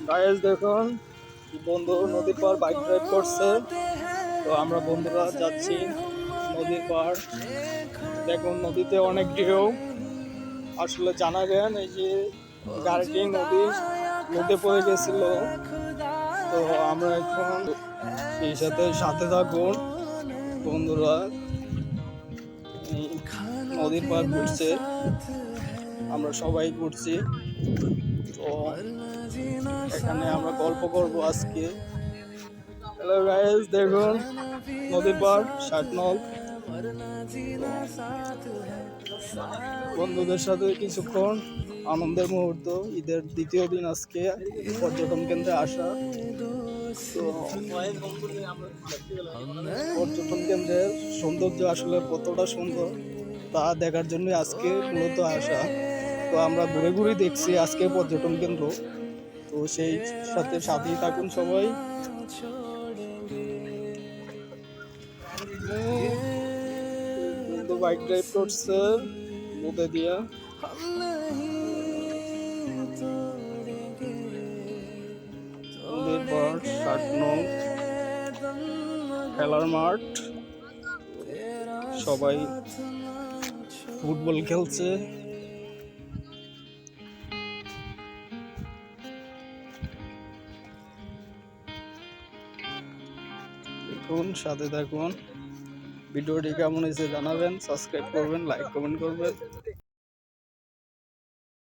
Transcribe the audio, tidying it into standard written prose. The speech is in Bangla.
গাইস দেখুন বন্ধু নদীর পার বাইক ড্রাইভ করছে। তো আমরা বন্ধুরা যাচ্ছি নদীর পার। দেখুন নদীতে অনেক ঢেউ। আসলে জানাবেন এই যে গাড়িটি নদীর মধ্যে পড়ে গেছিল। তো আমরা এখন সেই সাথে সাথে থাকুন বন্ধুরা। এই নদীর পার ঘুরছে, আমরা সবাই ঘুরছি। তো এখানে আমরা গল্প করব আজকে। হ্যালো গাইস, দেখুন নদীর পার শার্টনল। বন্ধুদের সাথে কিছুক্ষণ আনন্দের মুহূর্ত। ঈদের দ্বিতীয় দিন আজকে পর্যটন কেন্দ্রে আসা। তো পর্যটন কেন্দ্রের সৌন্দর্য আসলে কতটা সুন্দর তা দেখার জন্য আজকে মূলত আসা। তো আমরা ঘুরে ঘুরে দেখছি আজকে পর্যটন কেন্দ্র। তো সেই সাথে সাথেই থাকুন সবাই। বাইক ড্রাইভ করছে নদী দিয়া। নদীর পর শার্টনল খেলার মাঠ, সবাই ফুটবল খেলছে। দেখুন সাথে থাকুন। ভিডিওটি কেমন হয়েছে জানাবেন, সাবস্ক্রাইব করবেন, লাইক কমেন্ট করবেন।